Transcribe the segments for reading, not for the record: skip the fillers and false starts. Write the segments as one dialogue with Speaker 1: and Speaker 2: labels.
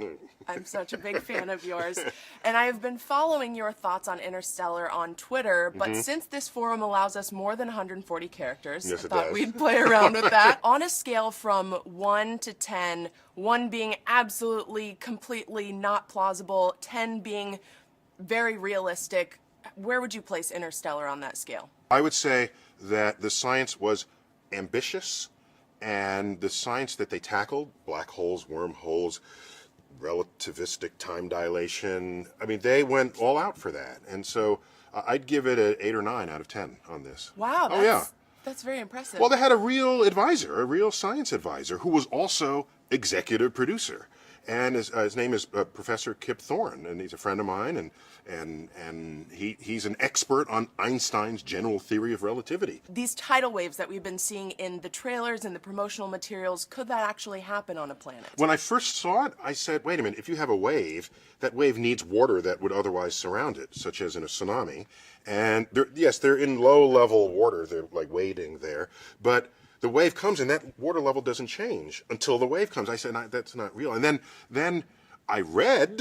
Speaker 1: I'm such a big fan of yours. And I have been following your thoughts on Interstellar on Twitter, but since this forum allows us more than 140 characters,
Speaker 2: Yes,
Speaker 1: I
Speaker 2: it
Speaker 1: thought
Speaker 2: does.
Speaker 1: we'd play around with that. On a scale from 1 to 10, 1 being absolutely, completely not plausible, 10 being very realistic, where would you place Interstellar on that scale?
Speaker 2: I would say that the science was ambitious, and the science that they tackled, black holes, wormholes, relativistic time dilation, I mean, they went all out for that. And so I'd give it an 8 or 9 out of 10 on this.
Speaker 1: Wow,
Speaker 2: Oh, yeah.
Speaker 1: That's very impressive.
Speaker 2: Well, they had a real advisor, a real science advisor, who was also executive producer. And his name is Professor Kip Thorne, and he's a friend of mine, and he's an expert on Einstein's general theory of relativity.
Speaker 1: These tidal waves that we've been seeing in the trailers and the promotional materials, could that actually happen on a planet?
Speaker 2: When I first saw it, I said, wait a minute, if you have a wave, that wave needs water that would otherwise surround it, such as in a tsunami. And yes, they're in low-level water, they're like wading there, but the wave comes and that water level doesn't change until the wave comes. I said, that's not real. And then I read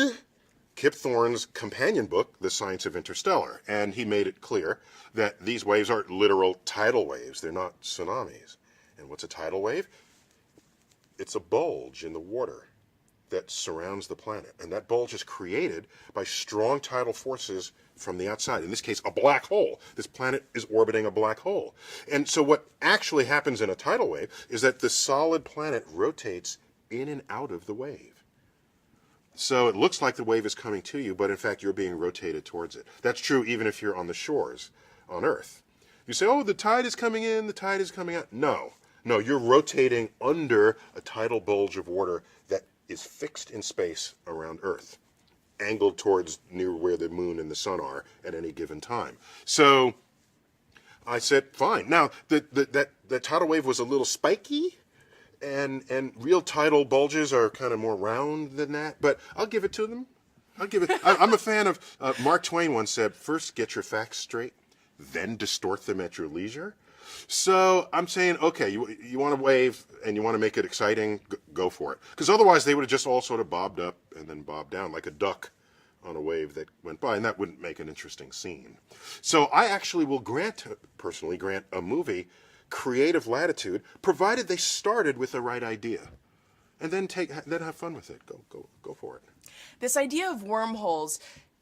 Speaker 2: Kip Thorne's companion book, The Science of Interstellar, and he made it clear that these waves are literal tidal waves. They're not tsunamis. And what's a tidal wave? It's a bulge in the water that surrounds the planet. And that bulge is created by strong tidal forces from the outside. In this case, a black hole. This planet is orbiting a black hole. And so what actually happens in a tidal wave is that the solid planet rotates in and out of the wave. So it looks like the wave is coming to you, but in fact you're being rotated towards it. That's true even if you're on the shores on Earth. You say, oh, the tide is coming in, the tide is coming out. No, you're rotating under a tidal bulge of water that is fixed in space around Earth, angled towards near where the moon and the sun are at any given time. So I said, fine. Now, that tidal wave was a little spiky, and real tidal bulges are kind of more round than that, but I'll give it to them. I'm a fan of, Mark Twain once said, first get your facts straight, then distort them at your leisure. So I'm saying, okay, you want to wave and you want to make it exciting, go for it. Because otherwise they would have just all sort of bobbed up and then bobbed down like a duck on a wave that went by, and that wouldn't make an interesting scene. So I actually will personally grant a movie creative latitude, provided they started with the right idea. And then have fun with it. Go for it.
Speaker 1: This idea of wormholes,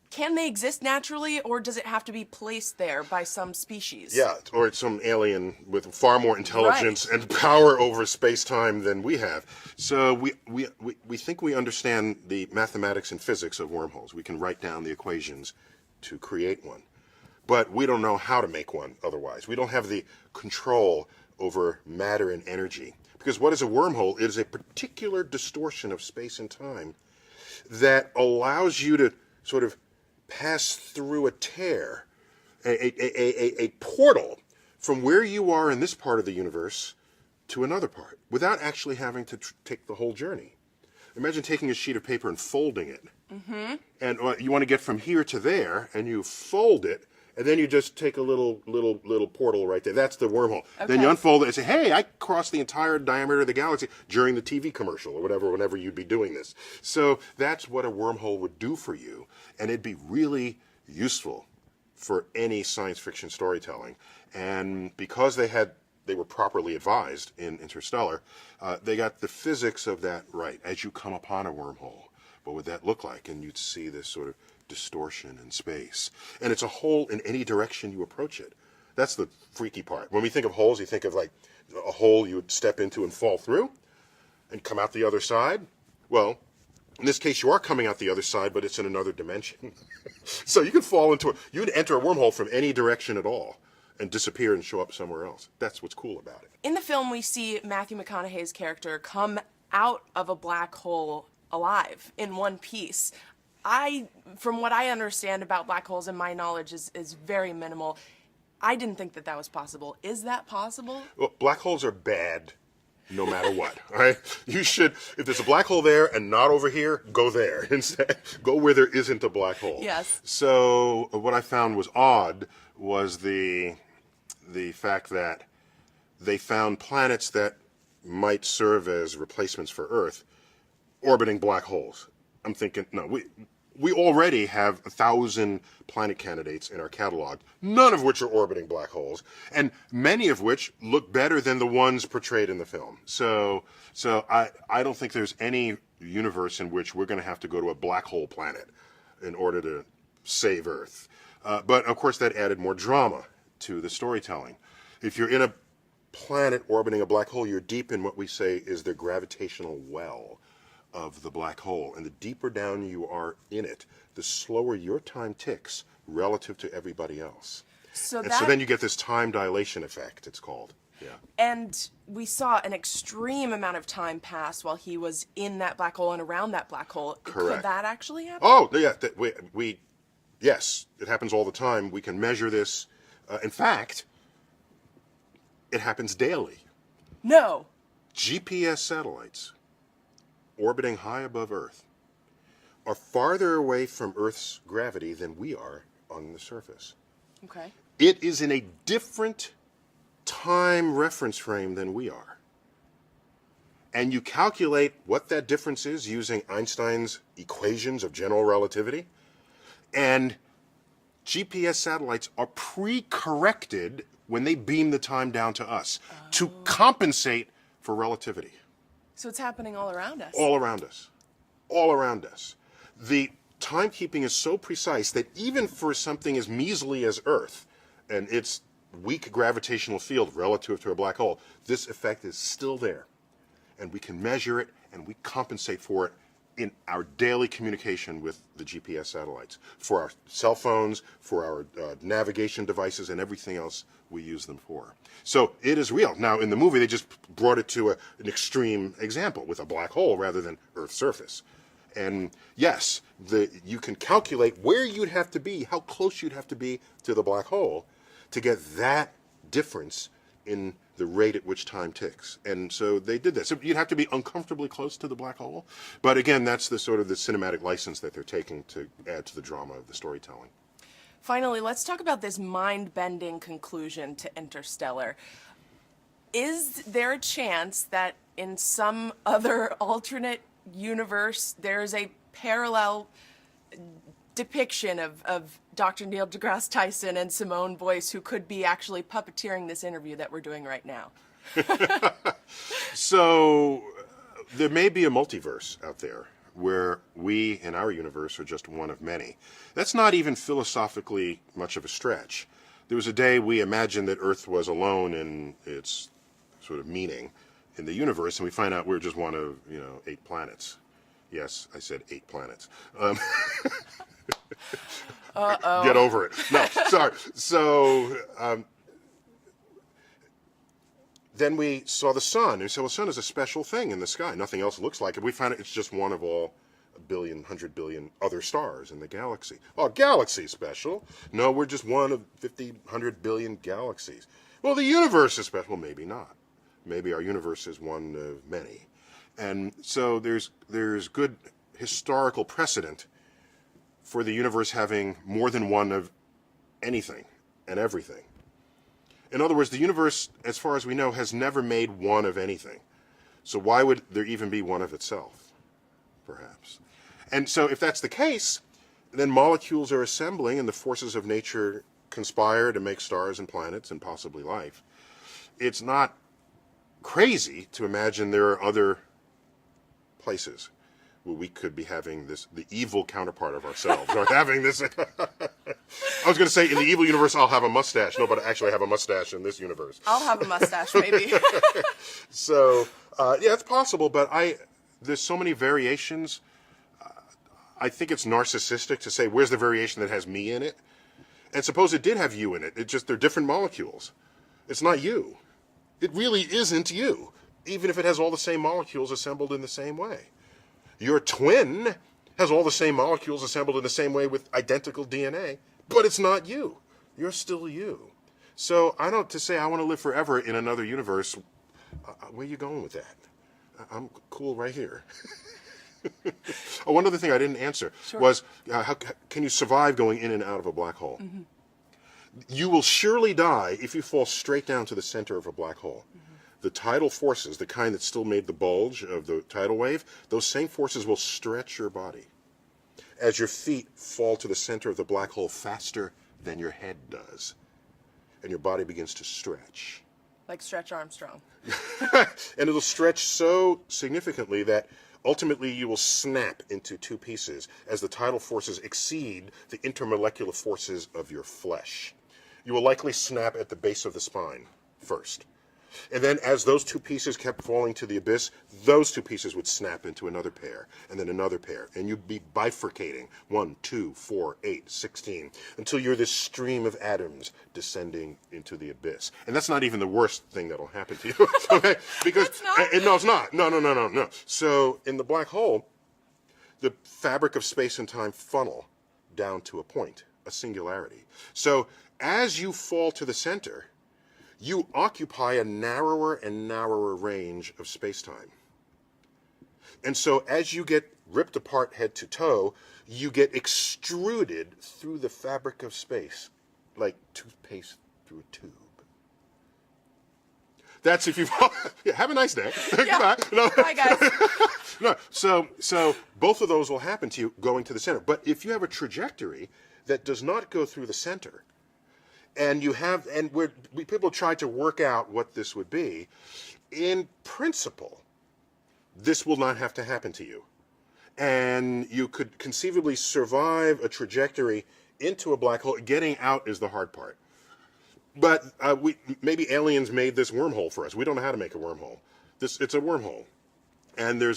Speaker 1: can they exist naturally, or does it have to be placed there by some species?
Speaker 2: Yeah, or it's some alien with far more intelligence and power over space-time than we have. So we think we understand the mathematics and physics of wormholes. We can write down the equations to create one. But we don't know how to make one otherwise. We don't have the control over matter and energy. Because what is a wormhole? It is a particular distortion of space and time that allows you to sort of pass through a tear, a portal from where you are in this part of the universe to another part, without actually having to take the whole journey. Imagine taking a sheet of paper and folding it. Mm-hmm. And you want to get from here to there, and you fold it, and then you just take a little portal right there. That's the wormhole. Okay. Then you unfold it and say, hey, I crossed the entire diameter of the galaxy during the TV commercial or whatever, whenever you'd be doing this. So that's what a wormhole would do for you. And it'd be really useful for any science fiction storytelling. And because they were properly advised in Interstellar, they got the physics of that right. As you come upon a wormhole, what would that look like? And you'd see this sort of distortion in space. And it's a hole in any direction you approach it. That's the freaky part. When we think of holes, you think of like a hole you would step into and fall through and come out the other side. Well, in this case, you are coming out the other side, but it's in another dimension. So you could you'd enter a wormhole from any direction at all and disappear and show up somewhere else. That's what's cool about it.
Speaker 1: In the film, we see Matthew McConaughey's character come out of a black hole alive in one piece. From what I understand about black holes, and my knowledge is very minimal, I didn't think that was possible. Is that possible?
Speaker 2: Well, black holes are bad no matter what, all right? You should, if there's a black hole there and not over here, go there instead. Go where there isn't a black hole.
Speaker 1: Yes.
Speaker 2: So what I found was odd was the fact that they found planets that might serve as replacements for Earth orbiting black holes. I'm thinking, no, we already have 1,000 planet candidates in our catalog, none of which are orbiting black holes, and many of which look better than the ones portrayed in the film. So I don't think there's any universe in which we're going to have to go to a black hole planet in order to save Earth. But of course that added more drama to the storytelling. If you're in a planet orbiting a black hole, you're deep in what we say is the gravitational well of the black hole. And the deeper down you are in it, the slower your time ticks relative to everybody else. So then you get this time dilation effect, it's called. Yeah.
Speaker 1: And we saw an extreme amount of time pass while he was in that black hole and around that black hole.
Speaker 2: Correct.
Speaker 1: Could that actually happen?
Speaker 2: Oh, yeah. Yes, it happens all the time. We can measure this. In fact, it happens daily.
Speaker 1: No.
Speaker 2: GPS satellites orbiting high above Earth are farther away from Earth's gravity than we are on the surface.
Speaker 1: Okay.
Speaker 2: It is in a different time reference frame than we are. And you calculate what that difference is using Einstein's equations of general relativity, and GPS satellites are pre-corrected when they beam the time down to us to compensate for relativity.
Speaker 1: So it's happening all around us.
Speaker 2: All around us. All around us. The timekeeping is so precise that even for something as measly as Earth and its weak gravitational field relative to a black hole, this effect is still there. And we can measure it and we compensate for it in our daily communication with the GPS satellites, for our cell phones, for our navigation devices, and everything else we use them for. So it is real. Now, in the movie, they just brought it to an extreme example with a black hole rather than Earth's surface. And yes, you can calculate where you'd have to be, how close you'd have to be to the black hole to get that difference in the rate at which time ticks. And so they did that. So you'd have to be uncomfortably close to the black hole. But again, that's the sort of the cinematic license that they're taking to add to the drama of the storytelling.
Speaker 1: Finally, let's talk about this mind-bending conclusion to Interstellar. Is there a chance that in some other alternate universe there's a parallel depiction of Dr. Neil deGrasse Tyson and Simone Boyce who could be actually puppeteering this interview that we're doing right now?
Speaker 2: So there may be a multiverse out there where we in our universe are just one of many. That's not even philosophically much of a stretch. There was a day we imagined that Earth was alone in its sort of meaning in the universe, and we find out we're just one of 8 planets. Yes, I said 8 planets. Get over it. No, sorry. So then we saw the sun. And we said, well, the sun is a special thing in the sky. Nothing else looks like it. We found it's just one of all 100 billion other stars in the galaxy. Oh, galaxy's special. No, we're just one of 100 billion galaxies. Well, the universe is special. Well, maybe not. Maybe our universe is one of many. And so there's good historical precedent for the universe having more than one of anything and everything. In other words, the universe, as far as we know, has never made one of anything. So why would there even be one of itself, perhaps? And so if that's the case, then molecules are assembling and the forces of nature conspire to make stars and planets and possibly life. It's not crazy to imagine there are other places where we could be having the evil counterpart of ourselves, or having this. I was going to say, in the evil universe, I'll have a mustache. No, but I actually have a mustache in this universe.
Speaker 1: I'll have a mustache, maybe.
Speaker 2: So, yeah, it's possible, but there's so many variations. I think it's narcissistic to say, where's the variation that has me in it? And suppose it did have you in it. They're different molecules. It's not you. It really isn't you, even if it has all the same molecules assembled in the same way. Your twin has all the same molecules assembled in the same way with identical DNA, but it's not you. You're still you. So to say I want to live forever in another universe, where are you going with that? I'm cool right here. Oh, one other thing I didn't answer was, how can you survive going in and out of a black hole? Mm-hmm. You will surely die if you fall straight down to the center of a black hole. Mm-hmm. the tidal forces, the kind that still made the bulge of the tidal wave, those same forces will stretch your body as your feet fall to the center of the black hole faster than your head does. And your body begins to stretch.
Speaker 1: Like Stretch Armstrong.
Speaker 2: And it'll stretch so significantly that ultimately you will snap into two pieces as the tidal forces exceed the intermolecular forces of your flesh. You will likely snap at the base of the spine first. And then as those two pieces kept falling to the abyss, those two pieces would snap into another pair, and then another pair. And you'd be bifurcating 1, 2, 4, 8, 16, until you're this stream of atoms descending into the abyss. And that's not even the worst thing that'll happen to you. Okay? Because
Speaker 1: It's not?
Speaker 2: no, it's not. No. So in the black hole, the fabric of space and time funnel down to a point, a singularity. So as you fall to the center, you occupy a narrower and narrower range of space-time. And so as you get ripped apart head to toe, you get extruded through the fabric of space, like toothpaste through a tube. That's if you yeah, have a nice day.
Speaker 1: Yeah.
Speaker 2: Goodbye. No.
Speaker 1: Bye, guys.
Speaker 2: No, so both of those will happen to you going to the center. But if you have a trajectory that does not go through the center, and you have, and people try to work out what this would be, in principle, this will not have to happen to you. And you could conceivably survive a trajectory into a black hole. Getting out is the hard part. But maybe aliens made this wormhole for us. We don't know how to make a wormhole. It's a wormhole. And there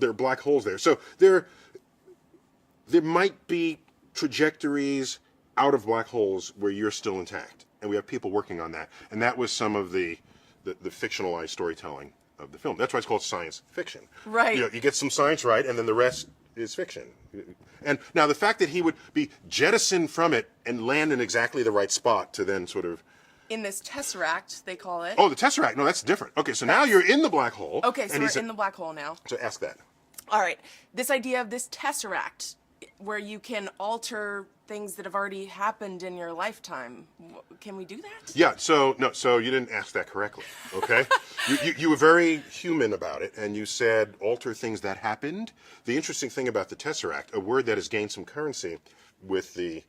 Speaker 2: are black holes there. So there might be trajectories out of black holes where you're still intact, and we have people working on that. And that was some of the fictionalized storytelling of the film. That's why it's called science fiction.
Speaker 1: Right.
Speaker 2: You get some science right, and then the rest is fiction. And now the fact that he would be jettisoned from it and land in exactly the right spot to then sort of...
Speaker 1: In this tesseract, they call it.
Speaker 2: Oh, the tesseract. No, that's different. Okay, so now you're in the black hole.
Speaker 1: Okay, so
Speaker 2: and
Speaker 1: we're in the black hole now.
Speaker 2: So ask that.
Speaker 1: All right. This idea of this tesseract, where you can alter things that have already happened in your lifetime. Can we do that?
Speaker 2: Yeah, so you didn't ask that correctly, okay? you were very human about it, and you said alter things that happened. The interesting thing about the Tesseract, a word that has gained some currency with the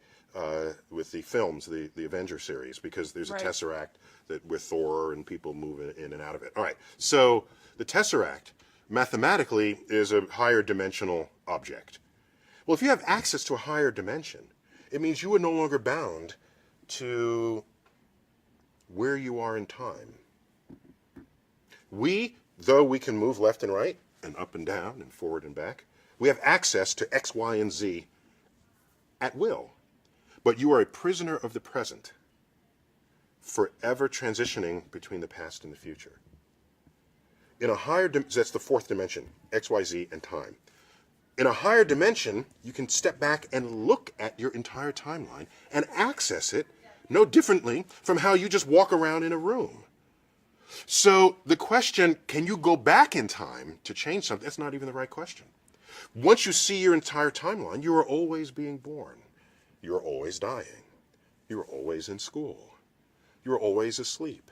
Speaker 2: films, the Avenger series, because there's a Tesseract that with Thor and people move in and out of it. All right, so the Tesseract, mathematically, is a higher dimensional object. Well, if you have access to a higher dimension, it means you are no longer bound to where you are in time. Though we can move left and right, and up and down, and forward and back, we have access to X, Y, and Z at will. But you are a prisoner of the present, forever transitioning between the past and the future. In a higher, that's the fourth dimension, X, Y, Z, and time. In a higher dimension, you can step back and look at your entire timeline and access it no differently from how you just walk around in a room. So the question, can you go back in time to change something? That's not even the right question. Once you see your entire timeline, you are always being born. You are always dying. You are always in school. You are always asleep.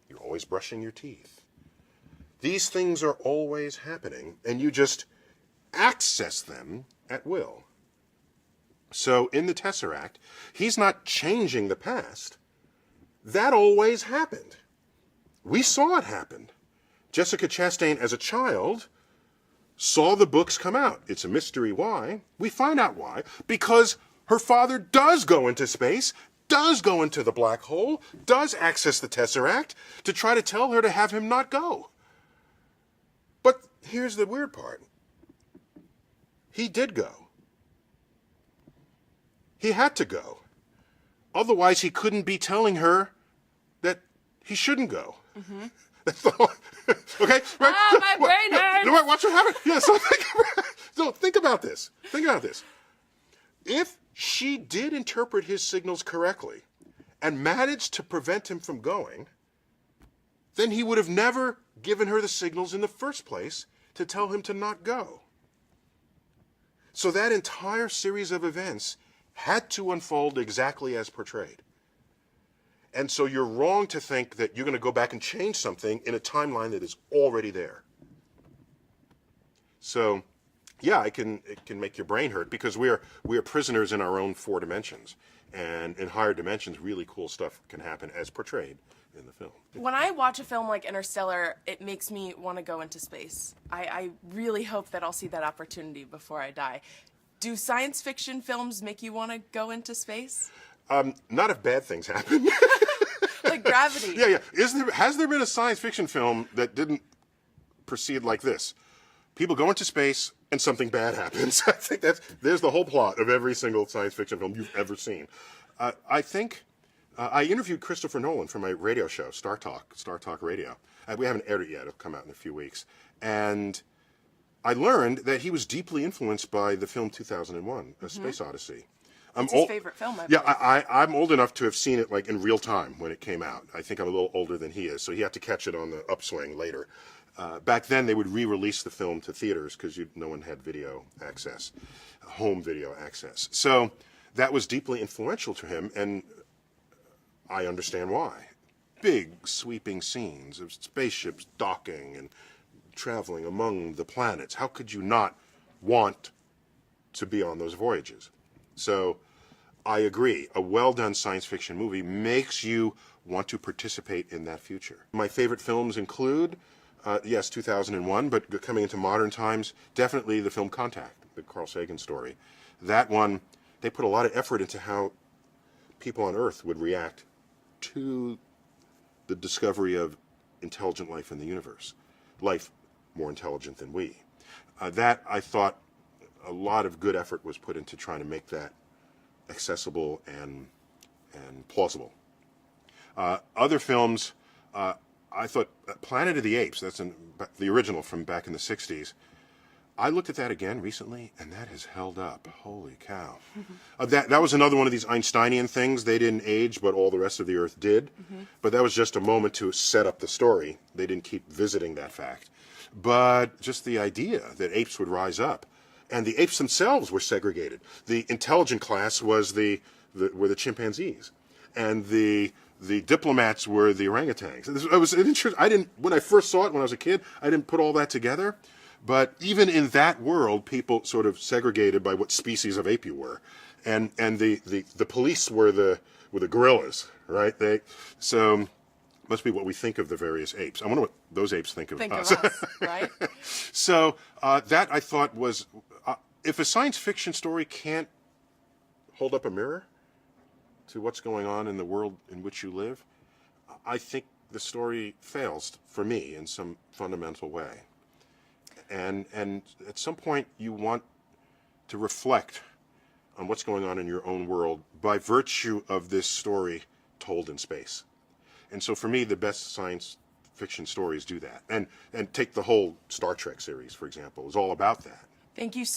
Speaker 2: You're always brushing your teeth. These things are always happening, and you just access them at will. So in the Tesseract, he's not changing the past. That always happened. We saw it happen. Jessica Chastain, as a child, saw the books come out. It's a mystery why. We find out why. Because her father does go into space, does go into the black hole, does access the Tesseract to try to tell her to have him not go. But here's the weird part. He did go. He had to go. Otherwise, he couldn't be telling her that he shouldn't go. Mm-hmm. That's all. Okay? Right?
Speaker 1: Ah, my brain hurts!
Speaker 2: Watch what happened. Yeah, so think about this. Think about this. If she did interpret his signals correctly and managed to prevent him from going, then he would have never given her the signals in the first place to tell him to not go. So that entire series of events had to unfold exactly as portrayed. And so you're wrong to think that you're going to go back and change something in a timeline that is already there. So, yeah, it can make your brain hurt because we are prisoners in our own 4 dimensions. And in higher dimensions, really cool stuff can happen as portrayed in the film.
Speaker 1: When I watch a film like Interstellar, it makes me want to go into space. I really hope that I'll see that opportunity before I die. Do science fiction films make you want to go into space?
Speaker 2: Not if bad things happen.
Speaker 1: Like Gravity.
Speaker 2: Yeah. Has there been a science fiction film that didn't proceed like this? People go into space and something bad happens. I think there's the whole plot of every single science fiction film you've ever seen. I think I interviewed Christopher Nolan for my radio show, Startalk Radio. We haven't aired it yet. It'll come out in a few weeks. And I learned that he was deeply influenced by the film 2001, A Space Odyssey.
Speaker 1: It's his favorite film, I believe.
Speaker 2: Yeah, I'm old enough to have seen it like in real time when it came out. I think I'm a little older than he is, so he had to catch it on the upswing later. Back then, they would re-release the film to theaters because no one had video access, home video access. So that was deeply influential to him, and I understand why. Big, sweeping scenes of spaceships docking and traveling among the planets. How could you not want to be on those voyages? So I agree. A well-done science fiction movie makes you want to participate in that future. My favorite films include, yes, 2001, but coming into modern times, definitely the film Contact, the Carl Sagan story. That one, they put a lot of effort into how people on Earth would react to the discovery of intelligent life in the universe, life more intelligent than we. That, I thought, a lot of good effort was put into trying to make that accessible and plausible. Other films, I thought Planet of the Apes, that's the original from back in the 60s. I looked at that again recently, and that has held up. Holy cow. That was another one of these Einsteinian things. They didn't age, but all the rest of the Earth did. But that was just a moment to set up the story. They didn't keep visiting that fact. But just the idea that apes would rise up. And the apes themselves were segregated. The intelligent class were the chimpanzees. And the diplomats were the orangutans. It was interesting. When I first saw it when I was a kid, I didn't put all that together. But even in that world, people sort of segregated by what species of ape you were, and the police were the gorillas, right? So must be what we think of the various apes. I wonder what those apes think of us.
Speaker 1: Right?
Speaker 2: So that I thought was, if a science fiction story can't hold up a mirror to what's going on in the world in which you live, I think the story fails for me in some fundamental way. And at some point you want to reflect on what's going on in your own world by virtue of this story told in space. And so for me, the best science fiction stories do that. And take the whole Star Trek series, for example, is all about that.
Speaker 1: Thank you